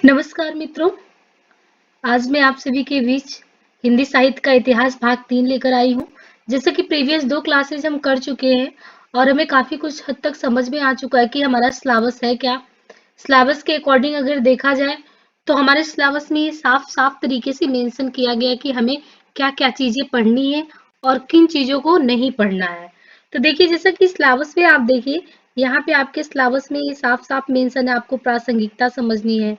नमस्कार मित्रों, आज मैं आप सभी के बीच हिंदी साहित्य का इतिहास भाग 3 लेकर आई हूँ। जैसे कि प्रीवियस 2 क्लासेस हम कर चुके हैं और हमें काफ़ी कुछ हद तक समझ में आ चुका है कि हमारा सिलेबस है क्या। सिलेबस के अकॉर्डिंग अगर देखा जाए तो हमारे सिलेबस में ये साफ-साफ तरीके से मेंशन किया गया है कि हमें क्या-क्या चीज़ें पढ़नी है और किन चीज़ों को नहीं पढ़ना है। तो देखिए जैसा कि सिलेबस में आप देखिए, यहाँ पे आपके सिलेबस में ये साफ-साफ मेंशन है, आपको प्रासंगिकता समझनी है।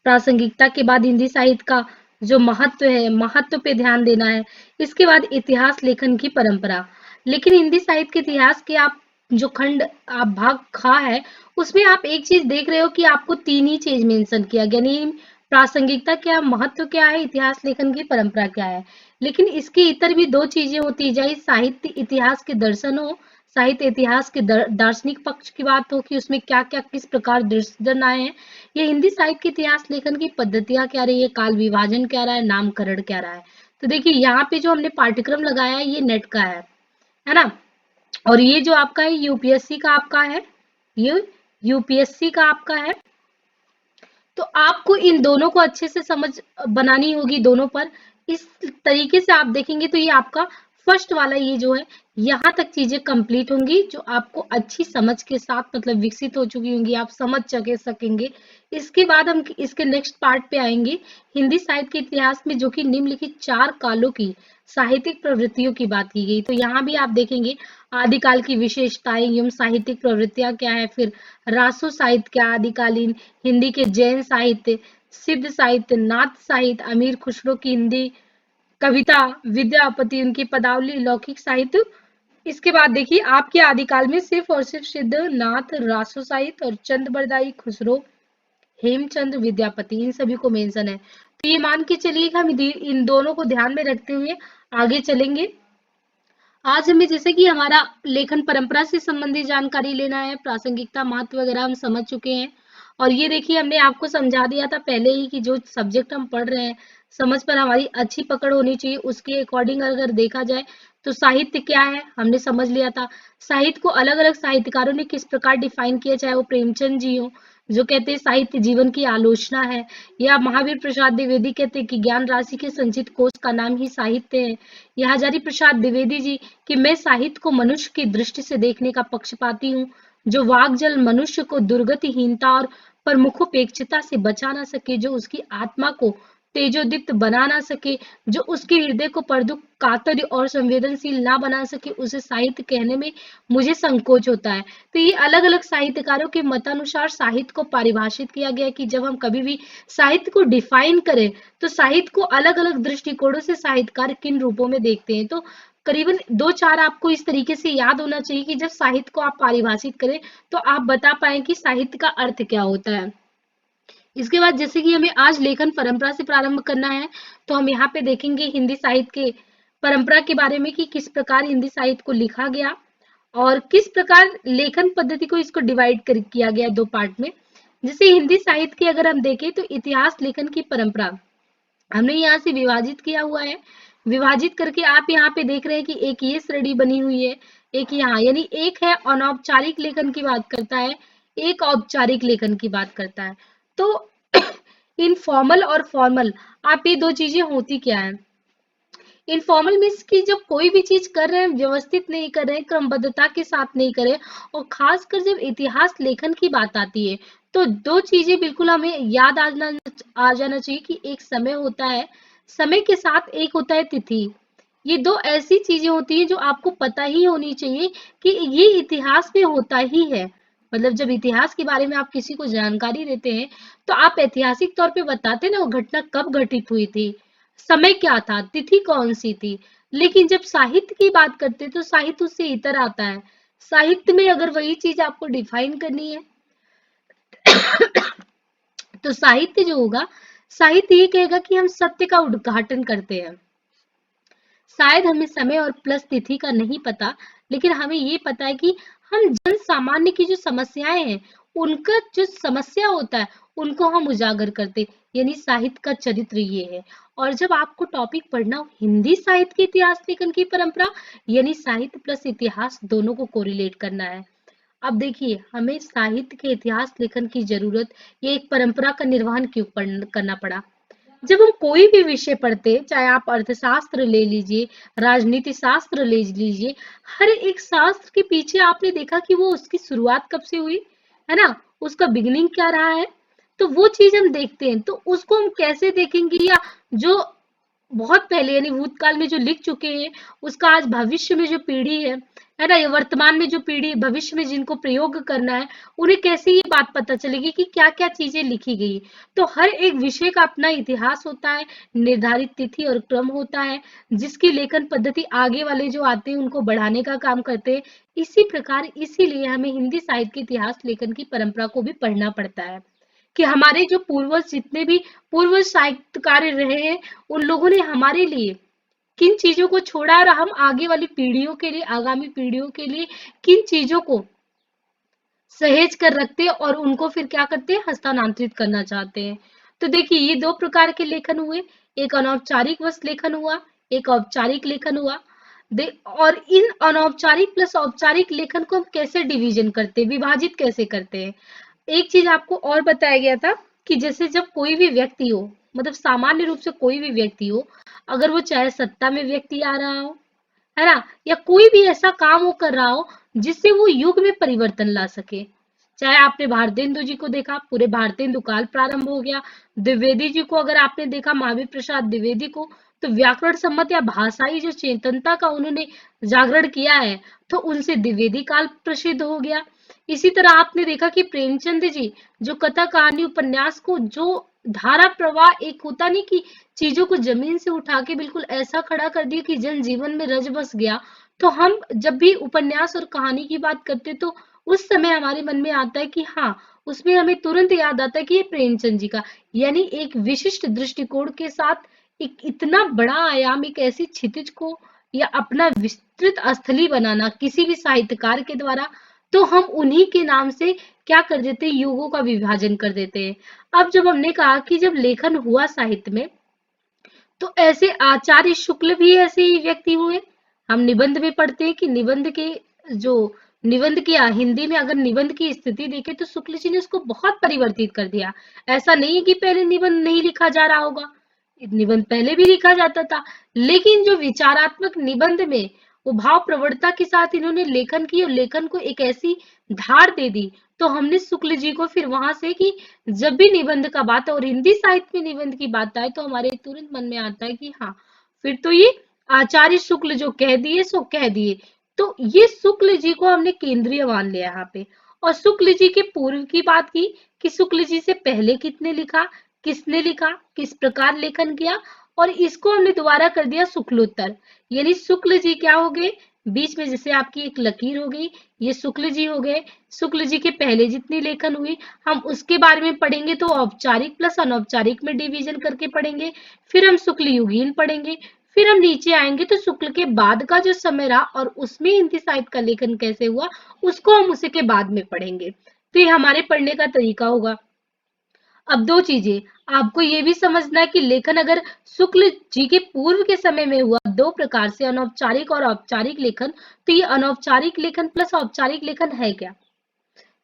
प्रासंगिकता के बाद हिंदी साहित्य का जो महत्व है, महत्व पे ध्यान देना है। इसके बाद इतिहास लेखन की परंपरा। लेकिन हिंदी साहित्य के इतिहास के आप जो खंड आप भाग खा है, उसमें आप एक चीज देख रहे हो कि आपको 3 ही चीज मेंशन किया गया, यानी प्रासंगिकता क्या, महत्व क्या है, इतिहास लेखन की परंपरा क्या है। लेकिन इसके इतर भी 2 चीजें होती है, चाहे साहित्य इतिहास के दर्शन हो, साहित्य इतिहास के दार्शनिक पक्ष की बात हो कि उसमें क्या-क्या किस प्रकार दर्शन आए हैं, ये हिंदी साहित्य के इतिहास लेखन की पद्धतियां क्या रही है, काल विभाजन क्या रहा है, नामकरण क्या रहा है। तो देखिए यहाँ पे जो हमने पाठ्यक्रम लगाया है ये नेट का है ना। और ये जो आपका है यूपीएससी का आपका है, ये यूपीएससी का आपका है। तो आपको इन दोनों को अच्छे से समझ बनानी होगी दोनों पर। इस तरीके से आप देखेंगे तो ये आपका फर्स्ट वाला ये जो है, यहाँ तक चीजें कंप्लीट होंगी जो आपको अच्छी समझ के साथ मतलब विकसित हो चुकी होंगी, आप समझ सकेंगे। इसके बाद हम इसके नेक्स्ट पार्ट पे आएंगे, हिंदी साहित्य के इतिहास में जो कि निम्नलिखित 4 कालों की साहित्यिक प्रवृत्तियों की बात की गई। तो यहाँ भी आप देखेंगे आदिकाल की विशेषताएं एवं साहित्यिक प्रवृत्तियां क्या है, फिर रासो साहित्य क्या, आदिकालीन हिंदी के जैन साहित्य, सिद्ध साहित्य, नाथ साहित्य, अमीर खुसरो की हिंदी कविता, विद्यापति उनकी पदावली, लौकिक साहित्य। इसके बाद देखिए आपके आदिकाल में सिर्फ और सिर्फ सिद्ध, नाथ, रासो साहित्य और चंद बरदाई, खुसरो, हेमचंद्र, विद्यापति, इन सभी को मेंशन है। तो ये मान के चलिए कि हम इन दोनों को ध्यान में रखते हुए आगे चलेंगे। आज हमें जैसे कि हमारा लेखन परंपरा से संबंधित जानकारी लेना है, प्रासंगिकता, महत्व वगैरह हम समझ चुके हैं। और ये देखिए हमने आपको समझा दिया था पहले ही कि जो सब्जेक्ट हम पढ़ रहे हैं, समझ पर हमारी अच्छी पकड़ होनी चाहिए। उसके अकॉर्डिंग अगर देखा जाए तो साहित्य क्या है हमने समझ लिया था। साहित्य को अलग अलग साहित्यकारों ने किस प्रकार डिफाइन किया, चाहे वो प्रेमचंद जी हो जो कहते हैं साहित्य जीवन की आलोचना है, या महावीर प्रसाद द्विवेदी कहते हैं कि ज्ञान राशि के संचित कोष का नाम ही साहित्य है, या हजारी प्रसाद द्विवेदी जी कि मैं साहित्य को मनुष्य की दृष्टि से देखने का पक्षपाती हूँ, जो वाग्जल मनुष्य को दुर्गतिहीनता और प्रमुखोपेक्षता से बचा ना सके, जो उसकी आत्मा को तेजोदीप्त बना ना सके, जो उसके हृदय को परदुख कातर और संवेदनशील ना बना सके, उसे साहित्य कहने में मुझे संकोच होता है। तो ये अलग अलग साहित्यकारों के मतानुसार साहित्य को परिभाषित किया गया कि जब हम कभी भी साहित्य को डिफाइन करें तो साहित्य को अलग अलग दृष्टिकोणों से साहित्यकार किन रूपों में देखते हैं। तो करीबन 2-4 आपको इस तरीके से याद होना चाहिए कि जब साहित्य को आप परिभाषित करें तो आप बता पाए कि साहित्य का अर्थ क्या होता है। इसके बाद जैसे कि हमें आज लेखन परंपरा से प्रारंभ करना है, तो हम यहाँ पे देखेंगे हिंदी साहित्य के परंपरा के बारे में कि किस प्रकार हिंदी साहित्य को लिखा गया और किस प्रकार लेखन पद्धति को इसको डिवाइड कर किया गया 2 पार्ट में। जैसे हिंदी साहित्य की अगर हम देखें तो इतिहास लेखन की परंपरा हमने यहाँ से विभाजित किया हुआ है। विभाजित करके आप यहाँ पे देख रहे हैं कि एक ये श्रेणी बनी हुई है, एक यहाँ, यानी एक है अनौपचारिक लेखन की बात करता है, एक औपचारिक लेखन की बात करता है। तो इनफॉर्मल और फॉर्मल, आप ये 2 चीजें होती क्या है। इनफॉर्मल मीन्स कि जब कोई भी चीज कर रहे हैं व्यवस्थित नहीं कर रहे हैं, क्रमबद्धता के साथ नहीं कर रहे हैं, और खासकर जब इतिहास लेखन की बात आती है तो 2 चीजें बिल्कुल हमें याद आ जाना चाहिए कि एक समय होता है, समय के साथ एक होता है तिथि। ये 2 ऐसी चीजें होती है जो आपको पता ही होनी चाहिए कि ये इतिहास में होता ही है। मतलब जब इतिहास के बारे में आप किसी को जानकारी देते हैं तो आप ऐतिहासिक तौर पे बताते ना वो घटना कब घटित हुई थी, समय क्या था, तिथि कौन सी थी। लेकिन जब साहित्य की बात करते हैं तो साहित्य उससे इतर आता है। साहित्य में अगर वही चीज आपको डिफाइन करनी है तो साहित्य जो होगा, साहित्य ये कहेगा कि हम सत्य का उद्घाटन करते हैं। शायद हमें समय और प्लस तिथि का नहीं पता, लेकिन हमें ये पता है कि हम जन सामान्य की जो समस्याएं हैं, उनका जो समस्या होता है, उनको हम उजागर करते, यानी साहित्य का चरित्र ये है। और जब आपको टॉपिक पढ़ना हो हिंदी साहित्य के इतिहास लेखन की परंपरा, यानी साहित्य प्लस इतिहास दोनों को कोरिलेट करना है। अब देखिए, हमें साहित्य के इतिहास लेखन की जरूरत, ये एक परंपरा का निर्वहन क्यों करना पड़ा। जब हम कोई भी विषय पढ़ते, चाहे आप अर्थशास्त्र ले लीजिए, राजनीति शास्त्र ले लीजिए, हर एक शास्त्र के पीछे आपने देखा कि वो उसकी शुरुआत कब से हुई, है ना? उसका बिगिनिंग क्या रहा है? तो वो चीज हम देखते हैं, तो उसको हम कैसे देखेंगे, या जो बहुत पहले यानी भूतकाल में जो लिख चुके हैं, उसका आज भविष्य में जो पीढ़ी है ना, ये वर्तमान में जो पीढ़ी भविष्य में जिनको प्रयोग करना है, उन्हें कैसे ये बात पता चलेगी कि क्या क्या चीजें लिखी गई। तो हर एक विषय का अपना इतिहास होता है, निर्धारित तिथि और क्रम होता है, जिसकी लेखन पद्धति आगे वाले जो आते हैं उनको बढ़ाने का काम करते हैं। इसी प्रकार इसीलिए हमें हिंदी साहित्य के इतिहास लेखन की परंपरा को भी पढ़ना पड़ता है, कि हमारे जो पूर्वज, जितने भी पूर्वज साहित्यकार रहे हैं, उन लोगों ने हमारे लिए किन चीजों को छोड़ा, और हम आगे वाली पीढ़ियों के लिए, आगामी पीढ़ियों के लिए किन चीजों को सहेज कर रखते हैं और उनको फिर क्या करते हैं, हस्तांतरित करना चाहते हैं। तो देखिए, ये दो प्रकार के लेखन हुए, एक अनौपचारिक वश लेखन हुआ, एक औपचारिक लेखन हुआ। और इन अनौपचारिक प्लस औपचारिक लेखन को हम कैसे डिवीजन करते हैं, विभाजित कैसे करते हैं। एक चीज आपको और बताया गया था कि जैसे जब कोई भी व्यक्ति हो, मतलब सामान्य रूप से कोई भी व्यक्ति हो, अगर वो चाहे सत्ता में व्यक्ति आ रहा हो, है ना, या कोई भी ऐसा काम वो कर रहा हो जिससे वो युग में परिवर्तन ला सके। चाहे आपने भारतेंदु जी को देखा, पूरे भारतेंदु काल प्रारंभ हो गया। द्विवेदी जी को अगर आपने देखा, महावीर प्रसाद द्विवेदी को, तो व्याकरण सम्मत या भाषाई जो चेतनता का उन्होंने जागरण किया है, तो उनसे द्विवेदी काल प्रसिद्ध हो गया। इसी तरह आपने देखा कि प्रेमचंद जी जो कथा कहानी उपन्यास को जो धारा प्रवाह, एक होता नहीं कि चीजों को जमीन से उठा के बिल्कुल ऐसा खड़ा कर दिया कि जन जीवन में रच बस गया। तो हम जब भी उपन्यास और कहानी की बात करते, तो उस समय हमारे मन में आता है कि हाँ, उसमें हमें तुरंत याद आता है कि ये प्रेमचंद जी का, यानी एक विशिष्ट दृष्टिकोण के साथ एक इतना बड़ा आयाम, एक ऐसी क्षितिज को या अपना विस्तृत स्थली बनाना किसी भी साहित्यकार के द्वारा, तो हम उन्हीं के नाम से क्या कर देते हैं, युगों का विभाजन कर देते हैं। अब जब हमने कहा कि जब लेखन हुआ साहित्य में, तो ऐसे आचार्य शुक्ल भी ऐसे ही व्यक्ति हुए। हम निबंध में पढ़ते हैं कि निबंध के जो निबंध की हिंदी में अगर निबंध की स्थिति देखें, तो शुक्ल जी ने उसको बहुत परिवर्तित कर दिया। ऐसा नहीं है कि पहले निबंध नहीं लिखा जा रहा होगा, निबंध पहले भी लिखा जाता था, लेकिन जो विचारात्मक निबंध में वो भाव प्रवणता के साथ इन्होंने लेखन की, और लेखन को एक ऐसी धार दे दी, तो हमने शुक्ल जी को फिर वहां से कि जब भी निबंध का बात है और हिंदी साहित्य में निबंध की बात आए, तो हमारे तुरंत मन में आता है कि हाँ, फिर तो ये आचार्य शुक्ल जो कह दिए सो कह दिए। तो ये शुक्ल जी को हमने केंद्रीय मान लिया यहाँ पे। और शुक्ल जी के पूर्व की बात की कि शुक्ल जी से पहले कितने लिखा, किसने लिखा, किस प्रकार लेखन किया, और इसको हमने दोबारा कर दिया शुक्लोत्तर। यानी शुक्ल जी क्या हो गए, बीच में जैसे आपकी एक लकीर हो गई, ये शुक्ल जी हो गए। शुक्ल जी के पहले जितनी लेखन हुई, हम उसके बारे में पढ़ेंगे तो औपचारिक प्लस अनौपचारिक में डिवीजन करके पढ़ेंगे। फिर हम शुक्ल युगीन पढ़ेंगे। फिर हम नीचे आएंगे तो शुक्ल के बाद का जो समय रहा और उसमें हिंदी साहित्य का लेखन कैसे हुआ, उसको हम उसी के बाद में पढ़ेंगे। तो ये हमारे पढ़ने का तरीका होगा। अब दो चीजें आपको ये भी समझना है कि लेखन अगर शुक्ल जी के पूर्व के समय में हुआ, दो प्रकार से, अनौपचारिक और औपचारिक लेखन, तो ये अनौपचारिक लेखन प्लस औपचारिक लेखन है क्या।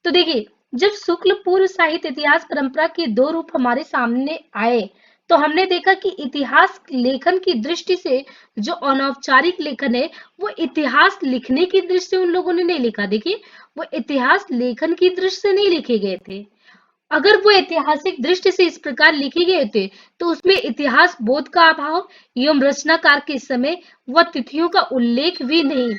तो देखिए, जब शुक्ल पूर्व साहित्य इतिहास परंपरा के दो रूप हमारे सामने आए, तो हमने देखा कि इतिहास लेखन की दृष्टि से जो अनौपचारिक लेखन है, वो इतिहास लिखने की दृष्टि से उन लोगों ने नहीं लिखा। देखिए, वो इतिहास लेखन की दृष्टि से नहीं लिखे गए थे। अगर वो ऐतिहासिक दृष्टि से इस प्रकार लिखे गए थे, तो उसमें इतिहास बोध का अभाव एवं रचनाकार के समय व तिथियों का उल्लेख भी नहीं।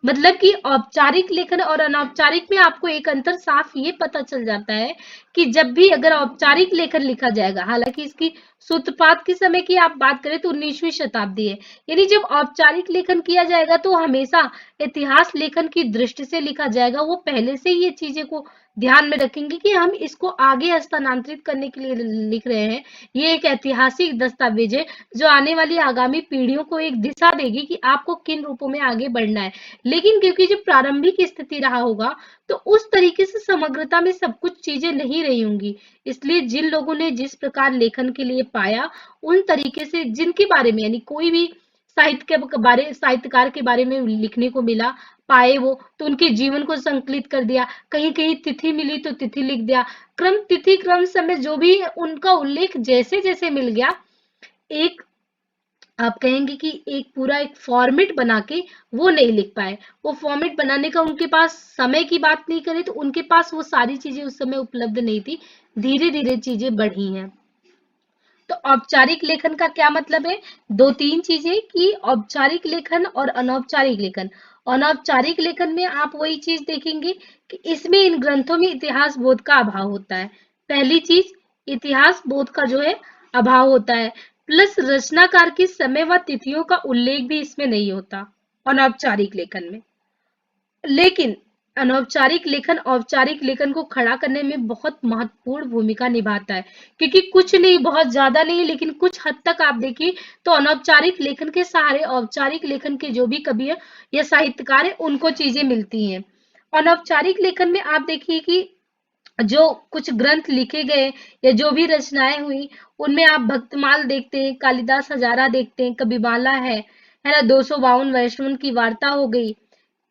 मतलब कि औपचारिक लेखन और अनौपचारिक में आपको एक अंतर साफ ये पता चल जाता है कि जब भी अगर औपचारिक लेखन लिखा जाएगा, हालांकि इसकी सूत्रपात के समय की आप बात करें तो 19वीं शताब्दी है, यानी जब औपचारिक लेखन किया जाएगा तो हमेशा इतिहास लेखन की दृष्टि से लिखा जाएगा। वो पहले से ही ये चीजें को ध्यान में रखेंगे कि हम इसको आगे हस्तांतरित करने के लिए लिख रहे हैं। ये एक ऐतिहासिक दस्तावेज है जो आने वाली आगामी पीढ़ियों को एक दिशा देगी कि आपको किन रूपों में आगे बढ़ना है। लेकिन क्योंकि जो प्रारंभिक स्थिति रहा होगा, तो उस तरीके से समग्रता में सब कुछ चीजें नहीं रही होंगी। इसलिए जिन लोगों ने जिस प्रकार लेखन के लिए पाया, उन तरीके से जिनके बारे में, यानी कोई भी साहित्यकार के बारे में लिखने को मिला, पाए वो, तो उनके जीवन को संकलित कर दिया। कहीं कहीं तिथि मिली तो तिथि लिख दिया। क्रम, तिथि, क्रम, समय जो भी उनका उल्लेख जैसे जैसे मिल गया, एक आप कहेंगे कि एक पूरा एक फॉर्मेट बना के वो नहीं लिख पाए। वो फॉर्मेट बनाने का उनके पास, समय की बात नहीं करें तो उनके पास वो सारी चीजें उस समय उपलब्ध नहीं थी। धीरे धीरे चीजें बढ़ी हैं। तो औपचारिक लेखन का क्या मतलब है? दो तीन चीजें, कि औपचारिक लेखन और अनौपचारिक लेखन। अनौपचारिक लेखन में आप वही चीज देखेंगे कि इसमें इन ग्रंथों में इतिहास बोध का अभाव होता है। पहली चीज, इतिहास बोध का जो है अभाव होता है। प्लस रचनाकार की समय व तिथियों का उल्लेख भी इसमें नहीं होता अनौपचारिक लेखन में। लेकिन अनौपचारिक लेखन औपचारिक लेखन को खड़ा करने में बहुत महत्वपूर्ण भूमिका निभाता है, क्योंकि कुछ नहीं, बहुत ज्यादा नहीं, लेकिन कुछ हद तक आप देखिए तो अनौपचारिक लेखन के सहारे औपचारिक लेखन के जो भी कवि है या साहित्यकार है उनको चीजें मिलती हैं। अनौपचारिक लेखन में आप देखिए कि जो कुछ ग्रंथ लिखे गए या जो भी रचनाएं हुई, उनमें आप भक्तमाल देखते हैं, कालिदास हजारा देखते हैं, कविमाला है ना, 252 वैष्णवन की वार्ता हो गई,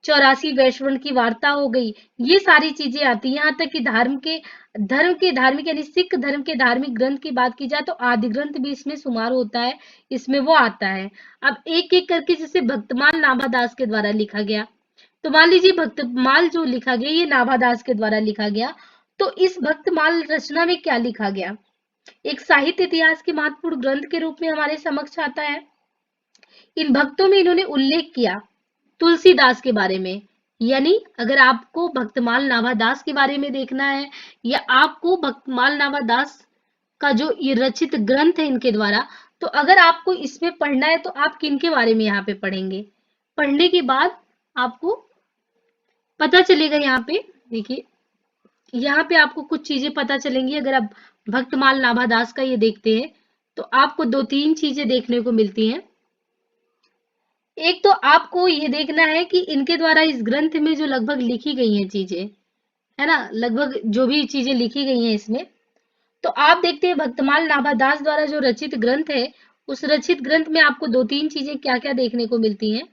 84 वैश्वन की वार्ता हो गई, ये सारी चीजें आती हैं। यहाँ तक कि धर्म के धार्मिक यानी सिख धर्म के धार्मिक ग्रंथ की बात की जाए तो आदि ग्रंथ भी इसमें शुमार होता है, इसमें वो आता है। अब एक एक करके, जैसे भक्तमाल नाभादास के द्वारा लिखा गया, तो मान लीजिए भक्तमाल जो लिखा गया ये नाभादास के द्वारा लिखा गया, तो इस भक्तमाल रचना में क्या लिखा गया? एक साहित्य इतिहास के महत्वपूर्ण ग्रंथ के रूप में हमारे समक्ष आता है। इन भक्तों में इन्होंने उल्लेख किया तुलसीदास के बारे में। यानी अगर आपको भक्तमाल नाभादास के बारे में देखना है, या आपको भक्तमाल नाभादास का जो ये रचित ग्रंथ है इनके द्वारा, तो अगर आपको इसमें पढ़ना है तो आप किनके बारे में यहाँ पे पढ़ेंगे? पढ़ने के बाद आपको पता चलेगा, यहाँ पे देखिए, यहाँ पे आपको कुछ चीजें पता चलेंगी। अगर आप भक्तमाल नाभादास का ये देखते हैं तो आपको दो तीन चीजें देखने को मिलती हैं। एक तो आपको ये देखना है कि इनके द्वारा इस ग्रंथ में जो लगभग लिखी गई हैं चीजें, है ना, लगभग जो भी चीजें लिखी गई हैं इसमें, तो आप देखते हैं भक्तमाल नाभादास द्वारा जो रचित ग्रंथ है, उस रचित ग्रंथ में आपको दो तीन चीजें क्या क्या देखने को मिलती हैं।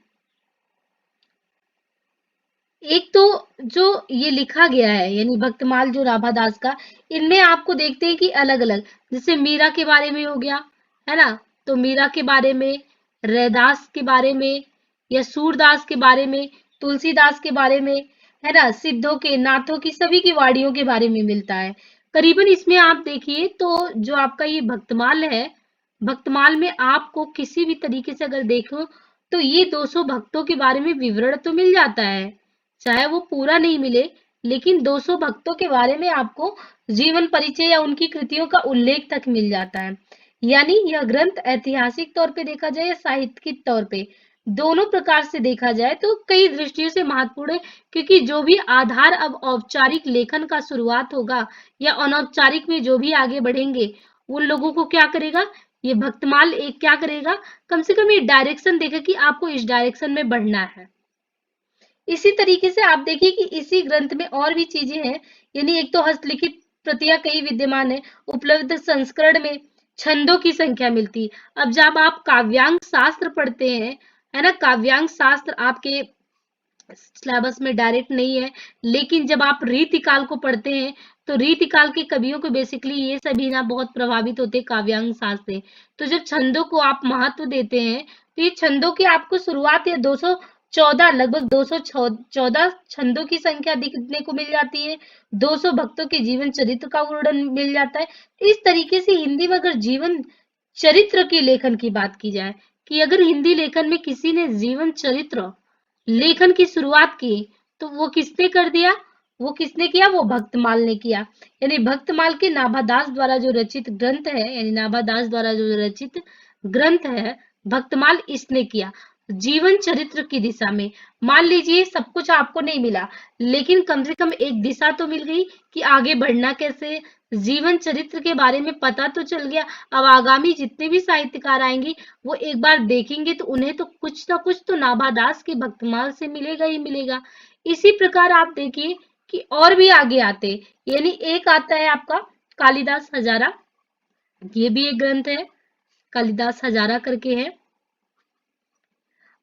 एक तो जो ये लिखा गया है यानी भक्तमाल जो नाभादास का, इनमें आपको देखते हैं कि अलग अलग, जैसे मीरा के बारे में हो गया, है ना, तो मीरा के बारे में, रैदास के बारे में, या सूरदास के बारे में, तुलसीदास के बारे में, है ना, सिद्धों के, नाथों की, सभी की वाणियों के बारे में मिलता है। करीबन इसमें आप देखिए तो जो आपका ये भक्तमाल है, भक्तमाल में आपको किसी भी तरीके से अगर देखो तो ये 200 भक्तों के बारे में विवरण तो मिल जाता है, चाहे वो पूरा नहीं मिले, लेकिन 200 भक्तों के बारे में आपको जीवन परिचय या उनकी कृतियों का उल्लेख तक मिल जाता है। यानी यह ग्रंथ ऐतिहासिक तौर पे देखा जाए या साहित्यिक तौर पे, दोनों प्रकार से देखा जाए तो कई दृष्टियों से महत्वपूर्ण है, क्योंकि जो भी आधार अब औपचारिक लेखन का शुरुआत होगा या अनौपचारिक में जो भी आगे बढ़ेंगे, उन लोगों को क्या करेगा, ये भक्तमाल एक क्या करेगा, कम से कम ये डायरेक्शन देगा कि आपको इस डायरेक्शन में बढ़ना है। इसी तरीके से आप देखिए कि इसी ग्रंथ में और भी चीजें हैं, यानी एक तो हस्तलिखित प्रतियां कई विद्यमान है, उपलब्ध संस्करण में छंदों की संख्या मिलती है। अब जब आप काव्यांग शास्त्र पढ़ते हैं, है ना, काव्यांग शास्त्र आपके सिलेबस में डायरेक्ट नहीं है, लेकिन जब आप रीतिकाल को पढ़ते हैं तो रीतिकाल के कवियों को बेसिकली ये सभी ना बहुत प्रभावित होते हैं काव्यांग शास्त्र से। तो जब छंदों को आप महत्व देते हैं तो ये छंदों की आपको शुरुआत या 214 लगभग 214 छंदों की संख्या दिखने को मिल जाती है, 200 भक्तों के जीवन चरित्र का वर्णन मिल जाता है। इस तरीके से हिंदी में अगर जीवन चरित्र के लेखन की बात की जाए, कि अगर हिंदी लेखन में किसी ने जीवन चरित्र लेखन की शुरुआत की, तो वो किसने कर दिया, वो किसने किया, वो भक्तमाल ने किया। यानी भक्तमाल के नाभादास द्वारा जो रचित ग्रंथ है, यानी नाभादास द्वारा जो रचित ग्रंथ है, भक्तमाल इसने किया जीवन चरित्र की दिशा में। मान लीजिए सब कुछ आपको नहीं मिला, लेकिन कम से कम एक दिशा तो मिल गई कि आगे बढ़ना कैसे, जीवन चरित्र के बारे में पता तो चल गया। अब आगामी जितने भी साहित्यकार आएंगे वो एक बार देखेंगे तो उन्हें तो कुछ ना कुछ तो नाभादास के भक्तमाल से मिलेगा ही मिलेगा। इसी प्रकार आप देखिए कि और भी आगे आते, यानी एक आता है आपका कालिदास हजारा, ये भी एक ग्रंथ है, कालिदास हजारा करके है।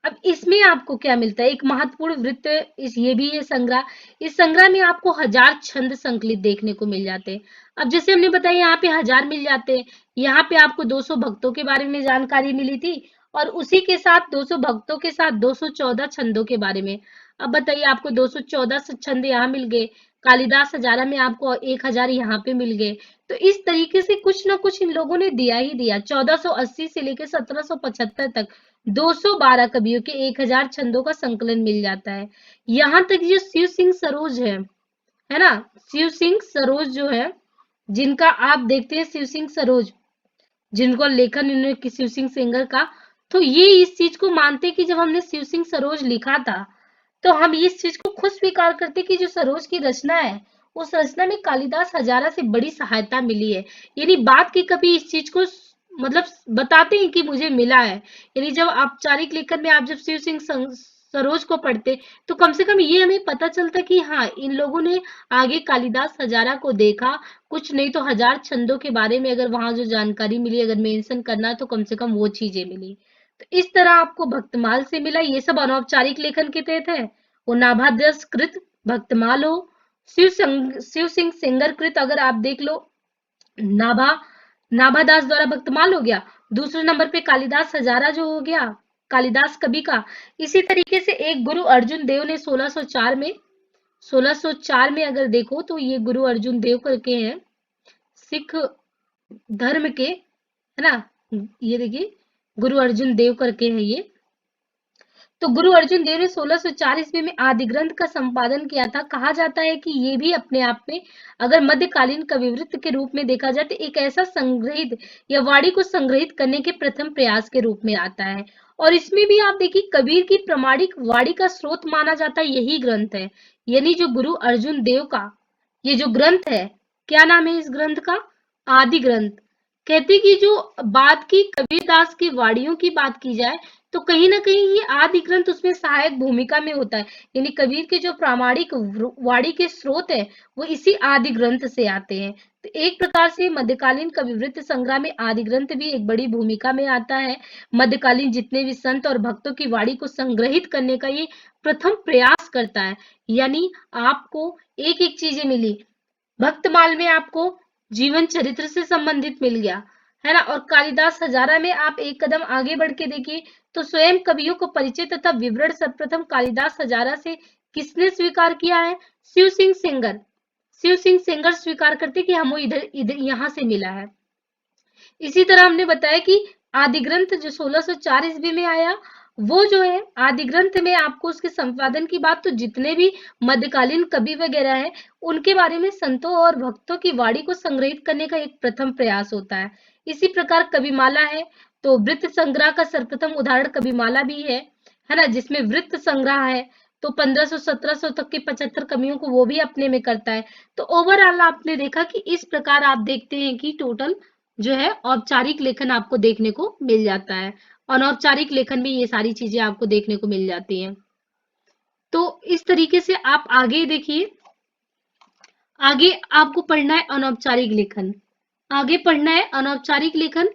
अब इसमें आपको क्या मिलता है, एक महत्वपूर्ण वृत्त, इस ये भी है संग्रह। इस संग्रह में आपको 1000 छंद संकलित देखने को मिल जाते हैं। अब जैसे हमने बताया यहाँ पे 1000 मिल जाते हैं, यहाँ पे आपको 200 भक्तों के बारे में जानकारी मिली थी, और उसी के साथ 200 भक्तों के साथ 214 छंदों के बारे में। अब बताइए, आपको 214 छंद यहाँ मिल गए, कालिदास हजारा में आपको 1000 यहाँ पे मिल गए। तो इस तरीके से कुछ ना कुछ इन लोगों ने दिया ही दिया। 1480 से लेकर 1775 तक 212 कवियों के 1000 छंदों का संकलन मिल जाता है। यहाँ तक जो शिव सिंह सरोज है ना, शिव सिंह सरोज जो है, जिनका आप देखते हैं, शिव सिंह सरोज, जिनको लेखन इन्होंने शिव सिंह सेंगर का, तो ये इस चीज को मानते कि जब हमने शिव सिंह सरोज लिखा था, तो हम इस चीज को खुद स्वीकार करते कि जो सरोज की रचना है, उस रचना में कालिदास हजारा से बड़ी सहायता मिली है। यानी बात की कभी इस चीज को मतलब बताते हैं कि मुझे मिला है। यानी जब औपचारिक लेखन में आप जब शिव सिंह सरोज को पढ़ते, तो कम से कम ये हमें पता चलता कि हाँ, इन लोगों ने आगे कालिदास हजारा को देखा, कुछ नहीं तो 1000 छंदों के बारे में अगर वहां जो जानकारी मिली, अगर मेंशन करना, तो कम से कम वो चीजें मिली। तो इस तरह आपको भक्तमाल से मिला, ये सब अनौपचारिक लेखन के तहत है। वो नाभाद्रस कृत भक्तमाल हो, शिव सिंह सेंगर कृत अगर आप देख लो, नाभा नाभादास द्वारा भक्तमाल हो गया। दूसरे नंबर पे कालिदास हजारा जो हो गया, कालिदास कवि का। इसी तरीके से एक गुरु अर्जुन देव ने 1604 में अगर देखो, तो ये गुरु अर्जुन देव करके हैं, सिख धर्म के, है ना, ये देखिए, गुरु अर्जुन देव करके है ये। तो गुरु अर्जुन देव ने 1604 ईस्वी में आदि ग्रंथ का संपादन किया था। कहा जाता है कि ये भी अपने आप में, अगर मध्यकालीन कविवृत्त के रूप में देखा जाए, तो एक ऐसा संग्रहित या वाणी को संग्रहित करने के प्रथम प्रयास के रूप में आता है। और इसमें भी आप देखिए, कबीर की प्रामाणिक वाणी का स्रोत माना जाता है यही ग्रंथ है। यानी जो गुरु अर्जुन देव का ये जो ग्रंथ है, क्या नाम है इस ग्रंथ का? आदि ग्रंथ। कहते कि जो बात की कबीरदास की वाणियों की बात की जाए, तो कहीं ना कहीं ये आदि ग्रंथ उसमें सहायक भूमिका में होता है। यानी कबीर के जो प्रामाणिक वाणी के स्रोत है, वो इसी आदि ग्रंथ से आते हैं। तो एक प्रकार से मध्यकालीन कविवृत्त संग्रह में आदि ग्रंथ भी एक बड़ी भूमिका में आता है। मध्यकालीन जितने भी संत और भक्तों की वाणी को संग्रहित करने का ये प्रथम प्रयास करता है। यानी आपको एक एक चीजें मिली। भक्तमाल में आपको जीवन चरित्र से संबंधित मिल गया, है ना, और कालिदास हजारा में आप एक कदम आगे बढ़ के देखिए, तो स्वयं कवियों को परिचय तथा विवरण सर्वप्रथम कालिदास हजारा से किसने स्वीकार किया है? शिव सिंह सेंगर। शिव सिंह सेंगर स्वीकार करते कि हमको इधर इधर यहाँ से मिला है। इसी तरह हमने बताया कि आदि ग्रंथ जो 1604 ईस्वी में आया, वो जो है आदि ग्रंथ में आपको उसके संपादन की बात, तो जितने भी मध्यकालीन कवि वगैरह हैं, उनके बारे में संतों और भक्तों की वाणी को संग्रहित करने का एक प्रथम प्रयास होता है। इसी प्रकार कविमाला है, तो वृत्त संग्रह का सर्वप्रथम उदाहरण कविमाला भी है ना, जिसमें वृत्त संग्रह है। तो 1500-1700 तक के 75 कवियों को वो भी अपने में करता है। तो ओवरऑल आपने देखा कि इस प्रकार आप देखते हैं कि टोटल जो है औपचारिक लेखन आपको देखने को मिल जाता है। अनौपचारिक लेखन में ये सारी चीजें आपको देखने को मिल जाती हैं। तो इस तरीके से आप आगे देखिए, आगे आपको पढ़ना है अनौपचारिक लेखन। आगे पढ़ना है अनौपचारिक लेखन।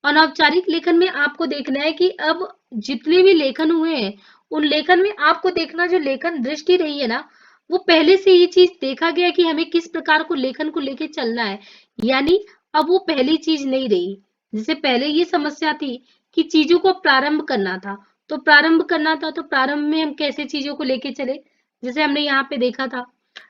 अनौपचारिक लेखन में आपको देखना है कि अब जितने भी लेखन हुए हैं, उन लेखन में आपको देखना, जो लेखन दृष्टि रही है ना, वो पहले से ये चीज देखा गया कि हमें किस प्रकार को लेखन को लेके चलना है। यानी अब वो पहली चीज नहीं रही। जैसे पहले ये समस्या थी कि चीजों को प्रारंभ करना था, तो प्रारंभ करना था, तो प्रारंभ में हम कैसे चीजों को लेके चले, जैसे हमने यहाँ पे देखा था।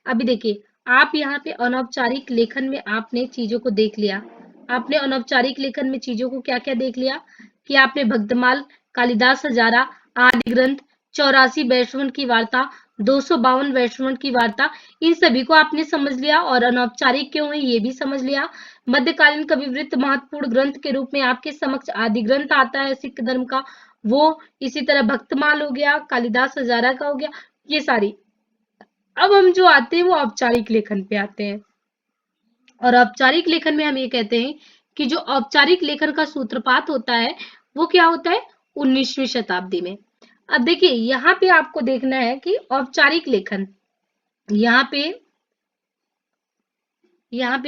अभी देखिए, आप यहाँ पे अनौपचारिक लेखन में आपने चीजों को देख लिया। आपने अनौपचारिक लेखन में चीजों को क्या क्या देख लिया कि आपने भक्तमाल, कालिदास हजारा, आदि ग्रंथ, 84 वैष्णवन की वार्ता, 252 वैष्णवन की वार्ता, इन सभी को आपने समझ लिया, और अनौपचारिक क्यों है ये भी समझ लिया। मध्यकालीन कविवृत्त महत्वपूर्ण ग्रंथ के रूप में आपके समक्ष आदि ग्रंथ आता है सिख धर्म का, वो। इसी तरह भक्तमाल हो गया, कालिदास हजारा का हो गया, ये सारी। अब हम जो आते हैं वो औपचारिक लेखन पे आते हैं। और औपचारिक लेखन में हम ये कहते हैं कि जो औपचारिक लेखन का सूत्रपात होता है, वो क्या होता है? 19वीं शताब्दी में। अब देखिए, यहाँ पे आपको देखना है कि औपचारिक लेखन, यहाँ पे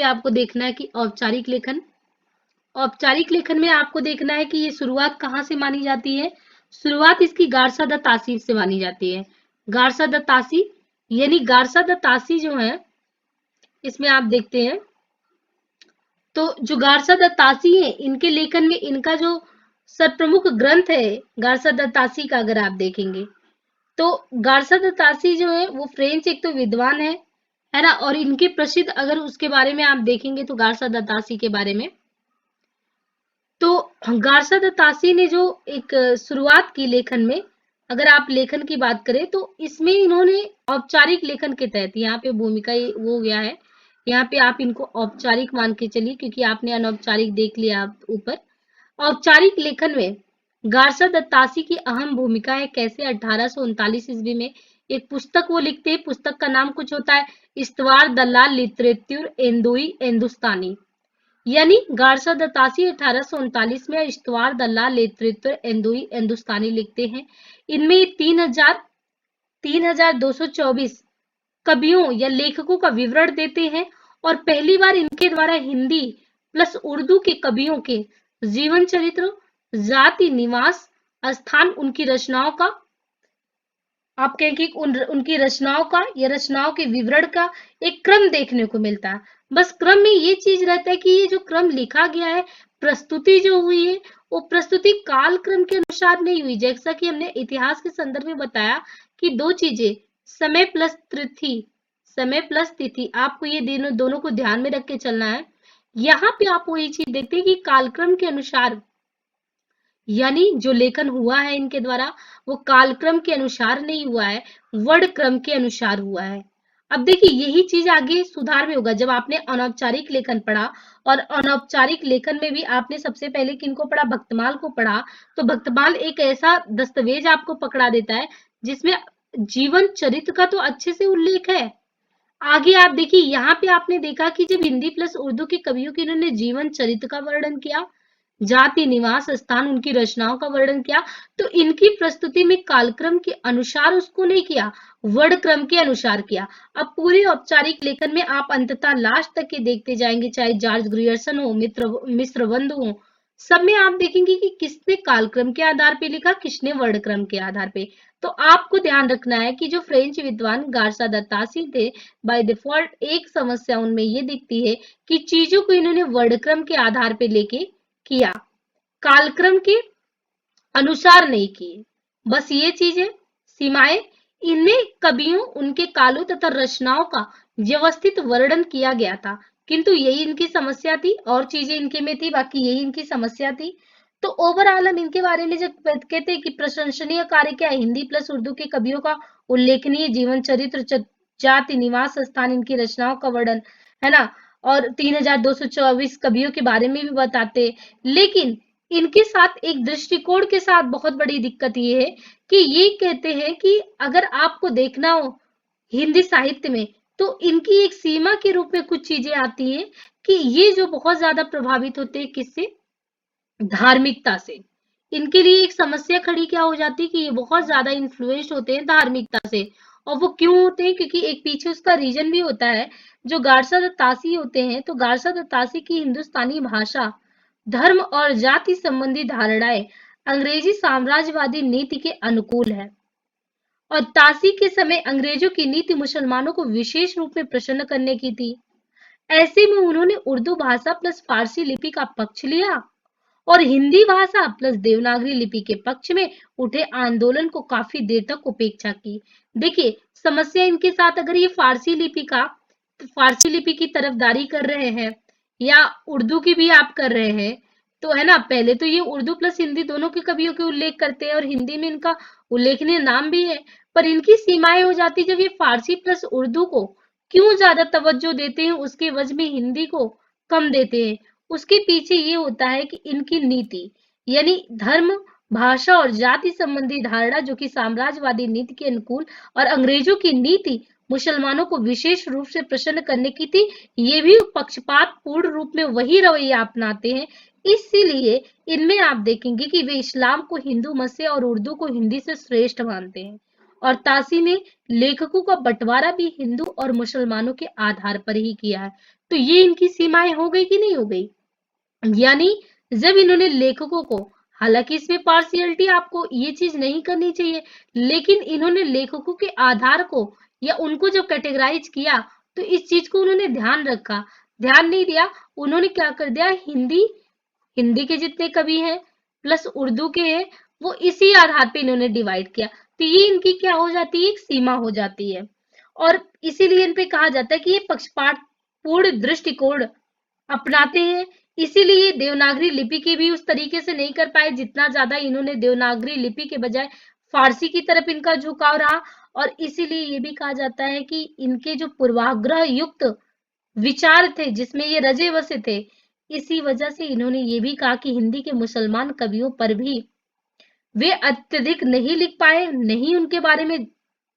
आपको देखना है कि औपचारिक लेखन में आपको देखना है कि ये शुरुआत कहाँ से मानी जाती है? शुरुआत इसकी गारसा द तासीर से मानी जाती है। गारसा द तासी यानी गारसा द तासी जो है, इसमें आप देखते हैं तो जो गारसा द तासी है, इनके लेखन में इनका जो सर्वप्रमुख ग्रंथ है गारसा द तासी का, अगर आप देखेंगे तो गारसा द तासी जो है वो फ्रेंच एक तो विद्वान है ना, और इनके प्रसिद्ध अगर उसके बारे में आप देखेंगे तो गारसा द तासी के बारे में, तो गारसा द तासी ने जो एक शुरुआत की लेखन में, अगर आप लेखन की बात करें तो इसमें इन्होंने औपचारिक लेखन के तहत, यहाँ पे भूमिका वो हो गया है, यहाँ पे आप इनको औपचारिक मान के चलिए क्योंकि आपने अनौपचारिक देख लिया आप ऊपर। औपचारिक लेखन में गारसा द तासी की अहम भूमिका है। कैसे? 1839 ईस्वी में एक पुस्तक वो लिखते हैं, पुस्तक का नाम कुछ होता है इस्तवार दलाल लिटरेचर एंदोई हिंदुस्तानी, यानी गारसा द तासी 1839 में इस्तवार दलाल लिटरेचर एंदोई हिंदुस्तानी लिखते हैं। इनमें 3224 कवियों या लेखकों का विवरण देते हैं और पहली बार इनके द्वारा हिंदी प्लस उर्दू के कवियों के जीवन चरित्र, जाति, निवास स्थान, उनकी रचनाओं का, आप कहें कि उनकी रचनाओं का या रचनाओं के विवरण का एक क्रम देखने को मिलता है। बस क्रम में ये चीज रहता है कि ये जो क्रम लिखा गया है, प्रस्तुति जो हुई है वो प्रस्तुति काल क्रम के अनुसार नहीं हुई। जैसा कि हमने इतिहास के संदर्भ में बताया कि दो चीजें, समय प्लस तिथि, समय प्लस तिथि, आपको ये दोनों को ध्यान में रख के चलना है। यहाँ पे आप वही चीज देखते हैं कि कालक्रम के अनुसार, यानी जो लेखन हुआ है इनके द्वारा वो कालक्रम के अनुसार नहीं हुआ है, वर्ण क्रम के अनुसार हुआ है। अब देखिए यही चीज आगे सुधार में होगा जब आपने अनौपचारिक लेखन पढ़ा, और अनौपचारिक लेखन में भी आपने सबसे पहले किनको पढ़ा? भक्तमाल को पढ़ा। तो भक्तमाल एक ऐसा दस्तावेज आपको पकड़ा देता है जिसमें जीवन चरित्र का तो अच्छे से उल्लेख है। आगे आप देखिए यहाँ पे आपने देखा कि जब हिंदी प्लस उर्दू के कवियों के इन्होंने जीवन चरित्र का वर्णन किया, जाति, निवास स्थान, उनकी रचनाओं का वर्णन किया, तो इनकी प्रस्तुति में कालक्रम के अनुसार उसको नहीं किया, वर्ण क्रम के अनुसार किया। अब पूरे औपचारिक लेखन में आप अंततः लास्ट तक के देखते जाएंगे, चाहे जॉर्ज ग्रियर्सन हो, मिश्र बंधु हो, सब में आप देखेंगे कि किसने कालक्रम के आधार पे लिखा, किसने वर्ण क्रम के आधार पे। तो आपको ध्यान रखना है कि जो फ्रेंच विद्वान गारसा द तासी थे, बाय डिफॉल्ट एक समस्या उनमें ये दिखती है कि चीजों को इन्होंने वर्णक्रम के आधार पे लेके किया, कालक्रम के अनुसार नहीं किए। बस ये चीज है, सीमाएं। इनमें कवियों, उनके कालों तथा रचनाओं का व्यवस्थित वर्णन किया गया था, किंतु यही इनकी समस्या थी, और चीजें इनके में थी, बाकी यही इनकी समस्या थी। तो ओवरऑल हम इनके बारे में जब कहते हैं कि प्रशंसनीय कार्य क्या है, हिंदी प्लस उर्दू के कवियों का उल्लेखनीय जीवन चरित्र, जाति, निवास स्थान, इनकी रचनाओं का वर्णन, है ना, और 3224 कवियों के बारे में भी बताते। लेकिन इनके साथ एक दृष्टिकोण के साथ बहुत बड़ी दिक्कत ये है कि ये कहते हैं कि अगर आपको देखना हो हिंदी साहित्य में, तो इनकी एक सीमा के रूप में कुछ चीजें आती हैं कि ये जो बहुत ज्यादा प्रभावित होते हैं किससे? धार्मिकता से। इनके लिए एक समस्या खड़ी क्या हो जाती है कि ये बहुत ज्यादा इन्फ्लुएंस्ड होते हैं धार्मिकता से। और वो क्यों होते हैं? क्योंकि एक पीछे उसका रीजन भी होता है। जो गारसा द तासी होते हैं, तो गारसा द तासी की हिंदुस्तानी भाषा, धर्म और जाति संबंधी धारणाएं अंग्रेजी साम्राज्यवादी नीति के अनुकूल है, और तासी के समय अंग्रेजों की नीति मुसलमानों को विशेष रूप में प्रसन्न करने की थी। ऐसे में उन्होंने उर्दू भाषा प्लस फारसी लिपि का पक्ष लिया और हिंदी भाषा प्लस देवनागरी लिपि के पक्ष में उठे आंदोलन को काफी देर तक उपेक्षा की। देखिए समस्या इनके साथ, अगर ये फारसी लिपि की तरफदारी कर रहे हैं या उर्दू की भी आप कर रहे हैं, तो है ना, पहले तो ये उर्दू प्लस हिंदी दोनों के कवियों के उल्लेख करते हैं और हिंदी में इनका उल्लेखनीय नाम भी है, पर इनकी सीमाएं हो जाती जब ये फारसी प्लस उर्दू को क्यों ज्यादा तवज्जो देते हैं, उसके वजह में हिंदी को कम देते हैं। उसके पीछे ये होता है कि इनकी नीति, यानी धर्म, भाषा और जाति संबंधी धारणा जो कि साम्राज्यवादी नीति के अनुकूल, और अंग्रेजों की नीति मुसलमानों को विशेष रूप से प्रसन्न करने की थी, ये भी पक्षपात पूर्ण रूप में वही रवैया अपनाते हैं। इसीलिए इनमें आप देखेंगे कि वे इस्लाम को हिंदू मत से और उर्दू को हिंदी से श्रेष्ठ मानते हैं, और तासी ने लेखकों का बंटवारा भी हिंदू और मुसलमानों के आधार पर ही किया है। तो ये इनकी सीमाएं हो गई कि नहीं हो गई? यानी जब इन्होंने लेखकों को हालांकि इसमें पार्शियलिटी आपको ये चीज नहीं करनी चाहिए, लेकिन इन्होंने लेखकों के आधार को या उनको जब कैटेगराइज किया तो इस चीज को उन्होंने ध्यान रखा, ध्यान नहीं दिया। उन्होंने क्या कर दिया, हिंदी हिंदी के जितने कवि हैं प्लस उर्दू के हैं, वो इसी आधार पे इन्होंने डिवाइड किया। तो ये इनकी क्या हो जाती है, एक सीमा हो जाती है। और इसीलिए इन पे कहा जाता है कि ये पक्षपात पूर्ण दृष्टिकोण अपनाते हैं। इसीलिए देवनागरी लिपि की भी उस तरीके से नहीं कर पाए जितना ज्यादा इन्होंने देवनागरी लिपि के बजाय फारसी की तरफ इनका झुकाव रहा। और इसीलिए ये भी कहा जाता है कि इनके जो पूर्वाग्रह युक्त विचार थे जिसमें ये रजे बसे थे, इसी वजह से इन्होंने ये भी कहा कि हिंदी के मुसलमान कवियों पर भी वे अत्यधिक नहीं लिख पाए, नहीं उनके बारे में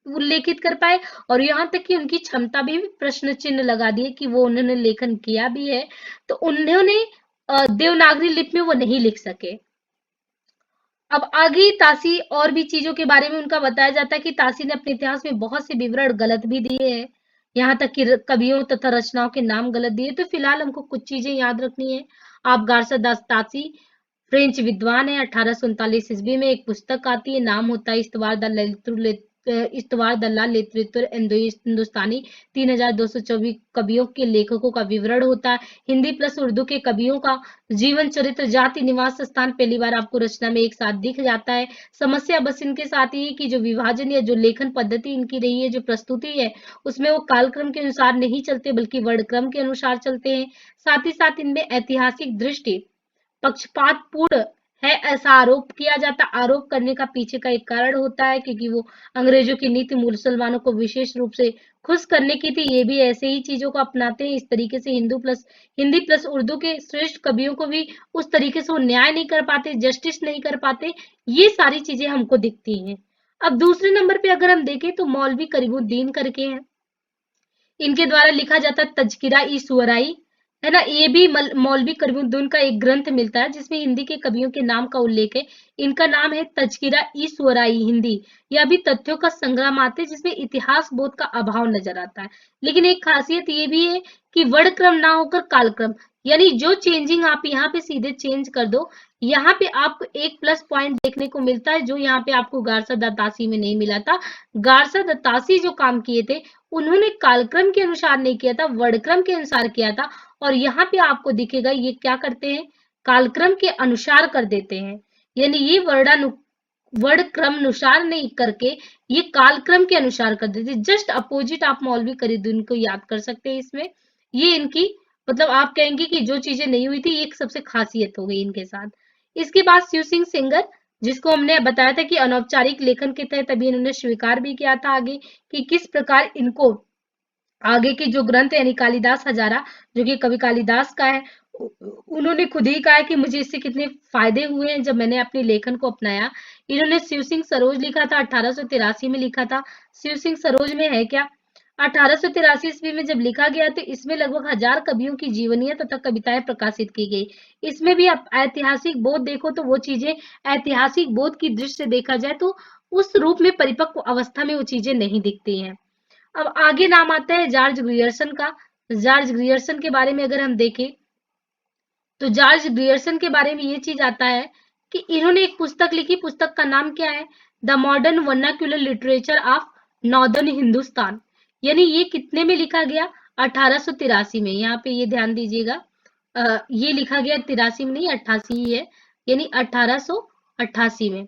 उल्लेखित कर पाए, और यहाँ तक कि उनकी क्षमता भी प्रश्न चिन्ह लगा दिए कि वो उन्होंने लेखन किया भी है तो उन्होंने देवनागरी लिपि में वो नहीं लिख सके। अब आगे तासी और भी चीजों के बारे में उनका बताया जाता है कि तासी ने अपने इतिहास में बहुत से विवरण गलत भी दिए हैं, यहाँ तक कि कवियों तथा रचनाओं के नाम गलत दिए। तो फिलहाल हमको कुछ चीजें याद रखनी है। आप गार्सा दास तासी फ्रेंच विद्वान है। 1839 ईस्वी में एक पुस्तक आती है, नाम होता है इस्तवार दल्ला लिटरेचर हिंदुस्तानी। 3224 कवियों के लेखकों का विवरण होता है। हिंदी प्लस उर्दू के कवियों का जीवन चरित्र, जाति, निवास स्थान पहली बार आपको रचना में एक साथ दिख जाता है। समस्या बस इनके साथ ही है कि जो विभाजन या जो लेखन पद्धति इनकी रही है, जो प्रस्तुति है, उसमें वो कालक्रम के अनुसार नहीं चलते बल्कि वर्णक्रम के अनुसार चलते हैं। साथ ही साथ इनमें ऐतिहासिक दृष्टि पक्षपातपूर्ण है ऐसा आरोप किया जाता। आरोप करने का पीछे का एक कारण होता है क्योंकि वो अंग्रेजों की नीति मुसलमानों को विशेष रूप से खुश करने की थी। ये भी ऐसे ही चीजों को अपनाते हैं। इस तरीके से हिंदी प्लस उर्दू के श्रेष्ठ कवियों को भी उस तरीके से वो न्याय नहीं कर पाते, जस्टिस नहीं कर पाते। ये सारी चीजें हमको दिखती हैं। अब दूसरे नंबर पे अगर हम देखें तो मौलवी करीमुद्दीन करके हैं, इनके द्वारा लिखा जाता है तज़किरा ई सुअराई, है ना। ये भी मौलवी करीमुद्दीन का एक ग्रंथ मिलता है जिसमें हिंदी के कवियों के नाम का उल्लेख है। इनका नाम है तज़किरा ई सुअराई हिंदी। यह भी तथ्यों का संग्रह आते जिसमें इतिहास बोध का अभाव नजर आता है। लेकिन एक खासियत ये भी है कि वर्णक्रम ना होकर कालक्रम, यानी जो चेंजिंग आप यहाँ पे सीधे चेंज कर दो, यहाँ पे आपको एक प्लस पॉइंट देखने को मिलता है जो यहाँ पे आपको गारसा दत्तासी में नहीं मिला था। गारसा दत्तासी जो काम किए थे उन्होंने कालक्रम के अनुसार नहीं किया था, वर्णक्रम के अनुसार किया था। और यहाँ पे आपको दिखेगा ये क्या करते हैं, कालक्रम के अनुसार कर देते हैं। यानी ये वर्णक्रम अनुसार नहीं करके ये कालक्रम के अनुसार कर देते। जस्ट अपोजिट आप मौलवी करीमुद्दीन को याद कर सकते हैं इसमें। ये इनकी मतलब आप कहेंगे कि जो चीजें नहीं हुई थी ये एक सबसे खासियत हो गई इनके साथ। इसके बाद शिव सिंह सेंगर, जिसको हमने बताया था कि अनौपचारिक लेखन के तहत अभी इन्होंने स्वीकार भी किया था आगे कि किस प्रकार इनको आगे की जो ग्रंथ है यानी कालिदास हजारा जो कि कवि कालिदास का है, उन्होंने खुद ही कहा है कि मुझे इससे कितने फायदे हुए हैं जब मैंने अपने लेखन को अपनाया। इन्होंने शिव सिंह सरोज लिखा था, 1883 में लिखा था। शिव सिंह सरोज में है क्या, 1883 ईस्वी में जब लिखा गया तो इसमें लगभग 1000 कवियों की जीवनियां तथा कविताएं प्रकाशित की गई। इसमें भी आप ऐतिहासिक बोध देखो तो वो चीजें ऐतिहासिक बोध की दृष्टि से देखा जाए तो उस रूप में परिपक्व अवस्था में वो चीजें नहीं दिखती हैं। अब आगे नाम आता है जॉर्ज ग्रियर्सन का। जॉर्ज ग्रियर्सन के बारे में अगर हम देखें तो जॉर्ज ग्रियर्सन के बारे में ये चीज आता है कि इन्होंने एक पुस्तक लिखी। पुस्तक का नाम क्या है, the modern vernacular literature of northern Hindustan. यानी ये कितने में लिखा गया, 1883 में। यहाँ पे ये ध्यान दीजिएगा, ये लिखा गया 83 में नहीं 88 ही है, यानी 1888 में।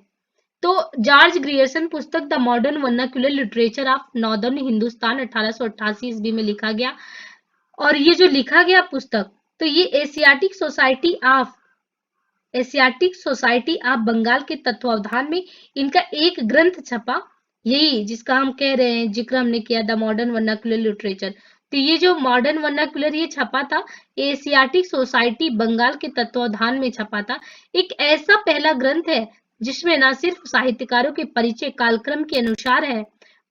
तो जॉर्ज ग्रियर्सन पुस्तक the modern vernacular literature of northern Hindustan 1888 ईस्वी में लिखा गया। और ये जो लिखा गया पुस्तक, तो ये एशियाटिक सोसाइटी ऑफ बंगाल के तत्वावधान में इनका एक ग्रंथ छपा, यही जिसका हम कह रहे हैं, जिक्र हमने किया, द मॉडर्न वर्नाक्यूलर लिटरेचर। तो ये जो मॉडर्न वर्नाक्यूलर ये छपा था, एशियाटिक सोसाइटी बंगाल के तत्वावधान में छपा था। एक ऐसा पहला ग्रंथ है जिसमें न सिर्फ साहित्यकारों के परिचय कालक्रम के अनुसार है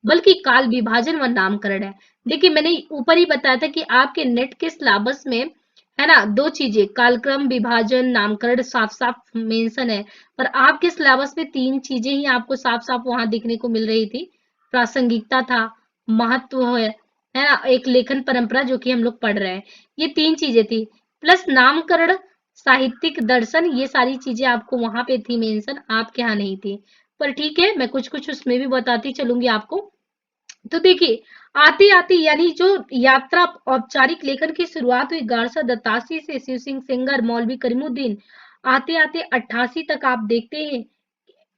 बल्कि काल विभाजन व नामकरण है। देखिए मैंने ऊपर ही बताया था कि आपके नेट के सिलेबस में, है ना, दो चीजें कालक्रम विभाजन नामकरण साफ साफ मेंशन है, पर आपके सिलेबस में तीन चीजें ही आपको साफ साफ वहां दिखने को मिल रही थी। प्रासंगिकता था, महत्व है ना, एक लेखन परंपरा जो कि हम लोग पढ़ रहे हैं, ये तीन चीजें थी। प्लस नामकरण साहित्यिक दर्शन, ये सारी चीजें आपको वहां पे थी मेंशन, आपके यहाँ नहीं थी। पर ठीक है, मैं कुछ कुछ उसमें भी बताती चलूंगी आपको। तो देखिए, आते आते यानी जो यात्रा औपचारिक लेखन की शुरुआत हुई गारसा दत्तासी से, शिव सिंह सेंगर, मौलवी करीमुद्दीन, आते आते 88 तक आप देखते हैं।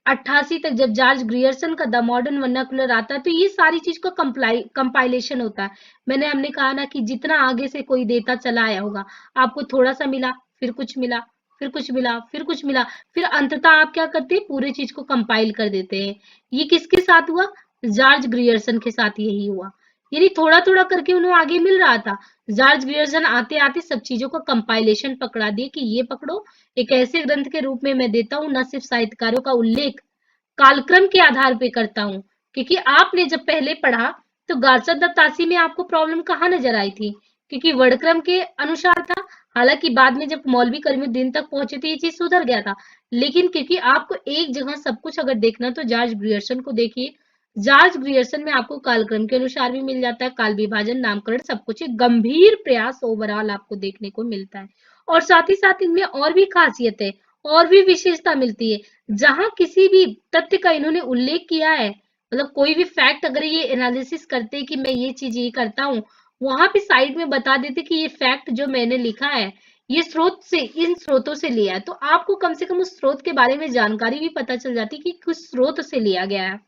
88 तक जब जॉर्ज ग्रियर्सन का द मॉडर्न वर्नाकुलर आता है, तो ये सारी चीज का कंपाइलेशन होता है। हमने कहा ना कि जितना आगे से कोई देता चला आया होगा, आपको थोड़ा सा मिला, फिर कुछ मिला, फिर कुछ मिला, फिर कुछ मिला, फिर अंततः आप क्या करते हैं, पूरे चीज को कंपाइल कर देते हैं। ये किसके साथ हुआ? जॉर्ज ग्रियर्सन के साथ यही हुआ। यानी थोड़ा थोड़ा करके उन्हें आगे मिल रहा था। जॉर्ज ग्रियर्सन आते आते सब चीजों का कंपाइलेशन पकड़ा दिए कि ये पकड़ो, एक ऐसे ग्रंथ के रूप में मैं देता हूँ, न सिर्फ साहित्यकारों का उल्लेख कालक्रम के आधार पे करता हूँ। क्योंकि आपने जब पहले पढ़ा, तो गार्सद दत्तासी में आपको प्रॉब्लम कहाँ नजर आई थी? क्योंकि वर्णक्रम के अनुसार था। हालांकि बाद में जब मौलवी करीमुद्दीन तक पहुंचे तो ये चीज सुधर गया था। लेकिन क्योंकि आपको एक जगह सब कुछ अगर देखना, तो जॉर्ज ग्रियर्सन को देखिए। जॉर्ज ग्रियर्सन में आपको कालक्रम के अनुसार भी मिल जाता है, काल विभाजन, नामकरण, सब कुछ एक गंभीर प्रयास ओवरऑल आपको देखने को मिलता है। और साथ ही साथ इनमें और भी खासियत है, और भी विशेषता मिलती है। जहां किसी भी तथ्य का इन्होंने उल्लेख किया है, मतलब कोई भी फैक्ट अगर ये एनालिसिस करते कि मैं ये चीज ये करता हूँ, वहां पे साइड में बता देते कि ये फैक्ट जो मैंने लिखा है, ये स्रोत से, इन स्रोतों से लिया है। तो आपको कम से कम उस स्रोत के बारे में जानकारी भी पता चल जाती कि किस स्रोत से लिया गया है।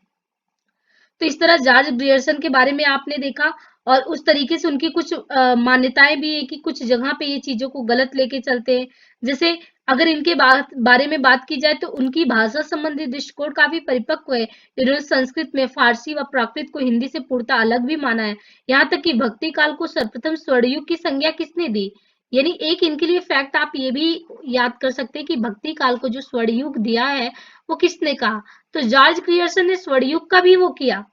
तो इस तरह जॉर्ज ग्रियर्सन के बारे में आपने देखा, और उस तरीके से उनकी कुछ मान्यताएं भी है कि कुछ जगह पे ये चीजों को गलत लेके चलते हैं। जैसे अगर इनके बारे में बात की जाए, तो उनकी भाषा संबंधी दृष्टिकोण काफी परिपक्व है। इन्होंने संस्कृत में फारसी व प्राकृत को हिंदी से पूर्णतः अलग भी माना है। यहाँ तक कि भक्ति काल को सर्वप्रथम स्वर्णयुग की संज्ञा किसने दी? यानी एक इनके लिए फैक्ट आप ये भी याद कर सकते हैं कि भक्ति काल को जो स्वर्णयुग दिया है, वो किसने कहा? तो जॉर्ज ग्रियर्सन ने स्वर्णयुग का भी वो किया,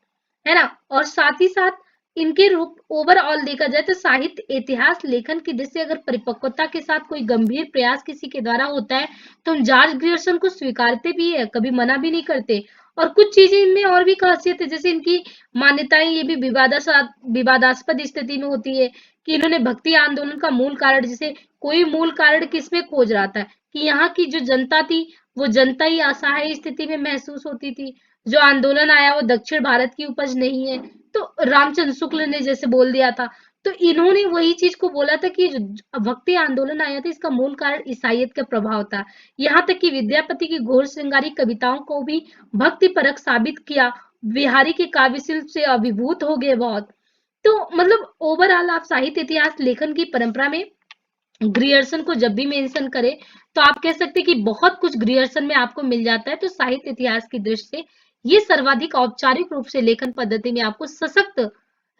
है ना। और साथ ही साथ इनके रूप ओवरऑल देखा जाए, तो साहित्य इतिहास लेखन की दृष्टि अगर परिपक्वता के साथ कोई गंभीर प्रयास किसी के द्वारा होता है, तो हम जॉर्ज ग्रियर्सन को स्वीकारते भी है, कभी मना भी नहीं करते। और कुछ चीजें इनमें और भी खासियत है, जैसे इनकी मान्यताएं ये भी विवादास्पद स्थिति में होती है कि इन्होंने भक्ति आंदोलन का मूल कारण, जैसे कोई मूल कारण किसमें खोज रहा था कि यहाँ की जो जनता थी, वो जनता ही असहाय स्थिति में महसूस होती थी। जो आंदोलन आया वो दक्षिण भारत की उपज नहीं है, तो रामचंद्र शुक्ल ने जैसे बोल दिया था। तो इन्होंने वही चीज को बोला था कि जो भक्ति आंदोलन आया था, इसका मूल कारण ईसाइयत का प्रभाव था। यहाँ तक कि विद्यापति की घोर श्रृंगारी कविताओं को भी भक्ति परक साबित किया। बिहारी के काव्य शिल्प से अभिभूत हो गए बहुत। तो मतलब ओवरऑल आप साहित्य इतिहास लेखन की परंपरा में ग्रियर्सन को जब भी मेंशन करें, तो आप कह सकते हैं कि बहुत कुछ ग्रियर्सन में आपको मिल जाता है। तो साहित्य इतिहास की दृष्टि से ये सर्वाधिक औपचारिक रूप से लेखन पद्धति में आपको सशक्त,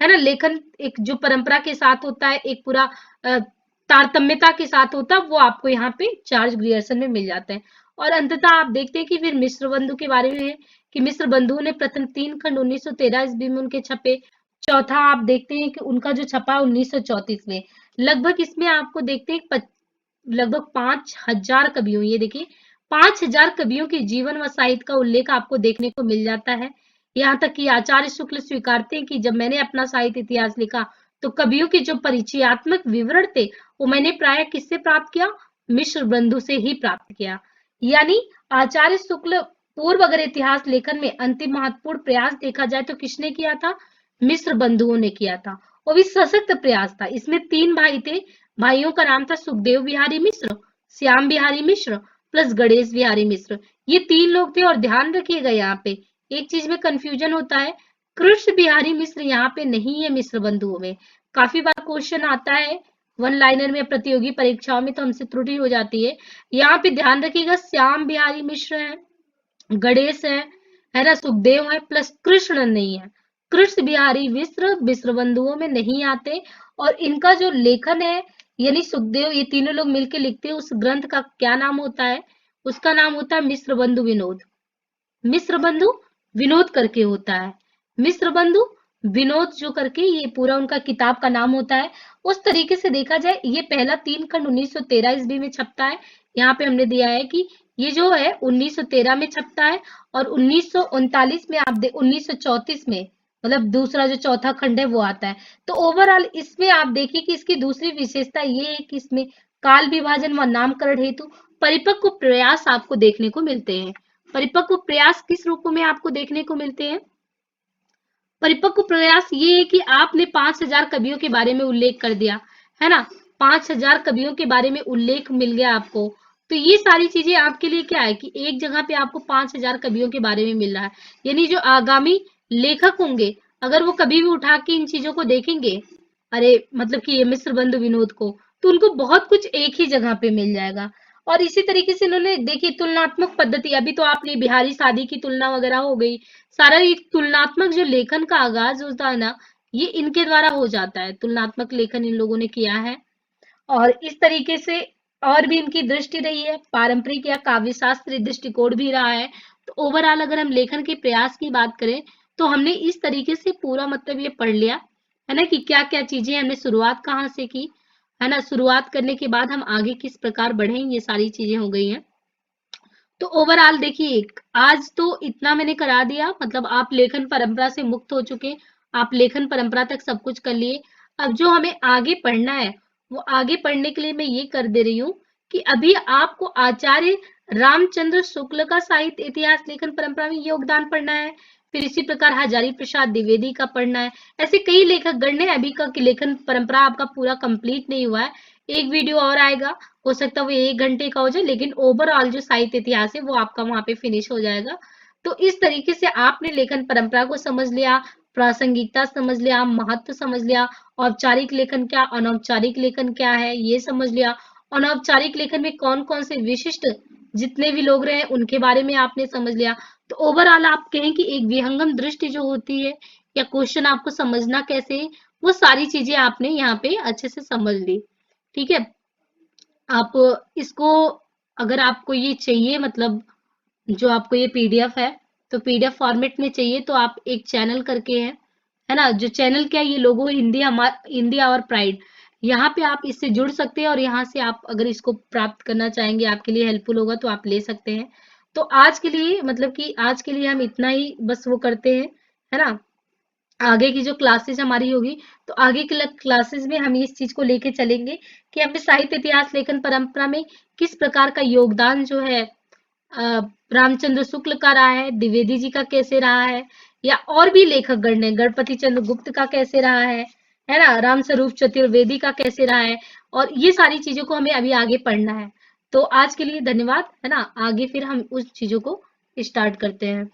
है ना, लेखन एक जो परंपरा के साथ होता है, एक पूरा तारतम्यता के साथ होता है, वो आपको यहाँ पे जॉर्ज ग्रियर्सन में मिल जाता है। और अंततः आप देखते हैं कि फिर मिश्र बंधु के बारे में है कि मिश्र बंधुओं ने प्रथम 3 खंड 1913 ईस्वी में उनके छपे। चौथा आप देखते हैं कि उनका जो छपा 1934 में। लगभग इसमें आपको देखते हैं लगभग 5000 कवियों, ये देखिए 5000 कवियों के जीवन व साहित्य का उल्लेख आपको देखने को मिल जाता है। यहाँ तक कि आचार्य शुक्ल स्वीकारते हैं कि जब मैंने अपना साहित्य इतिहास लिखा, तो कवियों के जो परिचयात्मक विवरण थे, वो मैंने प्राय किससे प्राप्त किया? मिश्र बंधु से ही प्राप्त किया। यानी आचार्य शुक्ल पूर्व अगर इतिहास लेखन में अंतिम महत्वपूर्ण प्रयास देखा जाए, तो किसने किया था? मिश्र बंधुओं ने किया था। वो भी सशक्त प्रयास था। इसमें 3 भाई थे। भाइयों का नाम था सुखदेव बिहारी मिश्र, श्याम बिहारी मिश्र, प्लस गणेश बिहारी मिश्र। ये 3 लोग थे। और ध्यान रखिएगा, यहाँ पे एक चीज में कंफ्यूजन होता है, कृष्ण बिहारी मिश्र यहाँ पे नहीं है मिश्र बंधुओं में। काफी बार क्वेश्चन आता है वन लाइनर में, प्रतियोगी परीक्षाओं में, तो हमसे त्रुटि हो जाती है। यहाँ पे ध्यान रखिएगा, श्याम बिहारी मिश्र है, गणेश है ना, सुखदेव है, प्लस कृष्ण नहीं है। कृष्ण बिहारी मिश्र मिश्र बंधुओं में नहीं आते। और इनका जो लेखन है, यानी सुखदेव, ये तीनों लोग मिलकर लिखते हैं, उस ग्रंथ का क्या नाम होता है? उसका नाम होता है मिश्र बंधु विनोद। मिश्र बंधु विनोद करके होता है। मिश्र बंधु विनोद जो करके ये पूरा उनका किताब का नाम होता है। उस तरीके से देखा जाए, ये पहला 3 खंड 1913 ईस्वी में छपता है। यहाँ पे हमने दिया है कि ये जो है 1913 में छपता है। और 1939 में 1934 में, मतलब दूसरा जो चौथा खंड है वो आता है। तो ओवरऑल इसमें आप देखिए कि इसकी दूसरी विशेषता ये है कि इसमें काल विभाजन व नामकरण हेतु परिपक्व प्रयास आपको देखने को मिलते हैं। परिपक्व प्रयास किस रूप में आपको देखने को मिलते हैं? परिपक्व प्रयास ये है कि आपने 5000 कवियों के बारे में उल्लेख कर दिया, है ना? 5000 कवियों के बारे में उल्लेख मिल गया आपको। तो ये सारी चीजें आपके लिए क्या है कि एक जगह पे आपको 5000 कवियों के बारे में मिल रहा है। यानी जो आगामी लेखक होंगे, अगर वो कभी भी उठा के इन चीजों को देखेंगे, अरे मतलब कि ये मिस्र बंधु विनोद को, तो उनको बहुत कुछ एक ही जगह पे मिल जाएगा। और इसी तरीके से इन्होंने देखिए तुलनात्मक पद्धति, अभी तो आपने बिहारी शादी की तुलना वगैरह हो गई, सारा ये तुलनात्मक जो लेखन का आगाज होता है ना, ये इनके द्वारा हो जाता है। तुलनात्मक लेखन इन लोगों ने किया है और इस तरीके से और भी इनकी दृष्टि रही है, पारंपरिक या काव्य शास्त्रीय दृष्टिकोण भी रहा है। तो ओवरऑल अगर हम लेखन के प्रयास की बात करें तो हमने इस तरीके से पूरा मतलब ये पढ़ लिया है ना कि क्या क्या चीजें हमने शुरुआत कहाँ से की, है ना? शुरुआत करने के बाद हम आगे किस प्रकार बढ़े, ये सारी चीजें हो गई हैं। तो ओवरऑल देखिए आज तो इतना मैंने करा दिया, मतलब आप लेखन परंपरा से मुक्त हो चुके, आप लेखन परंपरा तक सब कुछ कर लिए। अब जो हमें आगे पढ़ना है, वो आगे पढ़ने के लिए मैं ये कर दे रही हूँ कि अभी आपको आचार्य रामचंद्र शुक्ल का साहित्य इतिहास लेखन परंपरा में योगदान पढ़ना है। फिर इसी प्रकार हजारी प्रसाद द्विवेदी का पढ़ना है। ऐसे कई लेखक गण हैं, अभी का लेखन परंपरा आपका पूरा कंप्लीट नहीं हुआ है। एक वीडियो और आएगा, हो सकता है वो 1 घंटे का हो जाए, लेकिन ओवरऑल जो साहित्य इतिहास है वो आपका वहां पे फिनिश हो जाएगा। तो इस तरीके से आपने लेखन परंपरा को समझ लिया, प्रासंगिकता समझ लिया, महत्व समझ लिया, औपचारिक लेखन क्या, अनौपचारिक लेखन क्या है ये समझ लिया, अनौपचारिक लेखन में कौन कौन से विशिष्ट जितने भी लोग रहे उनके बारे में आपने समझ लिया। तो ओवरऑल आप कहें कि एक विहंगम दृष्टि जो होती है या क्वेश्चन आपको समझना कैसे है, वो सारी चीजें आपने यहाँ पे अच्छे से समझ ली। ठीक है, आप इसको अगर आपको ये चाहिए, मतलब जो आपको ये पीडीएफ है, तो पीडीएफ फॉर्मेट में चाहिए तो आप एक चैनल करके है ना, जो चैनल क्या है, ये लोगो हिंदी हिंदी और प्राइड, यहाँ पे आप इससे जुड़ सकते हैं और यहाँ से आप अगर इसको प्राप्त करना चाहेंगे, आपके लिए हेल्पफुल होगा तो आप ले सकते हैं। तो आज के लिए मतलब कि आज के लिए हम इतना ही बस वो करते हैं, है ना? आगे की जो क्लासेस हमारी होगी, तो आगे की क्लासेस में हम इस चीज को लेके चलेंगे कि हमें साहित्य इतिहास लेखन परंपरा में किस प्रकार का योगदान जो है रामचंद्र शुक्ल का रहा है, द्विवेदी जी का कैसे रहा है, या और भी लेखक गण ने गणपति चंद्र गुप्त का कैसे रहा है ना, राम स्वरूप चतुर्वेदी का कैसे रहा है, और ये सारी चीजों को हमें अभी आगे पढ़ना है। तो आज के लिए धन्यवाद, है ना? आगे फिर हम उस चीजों को स्टार्ट करते हैं।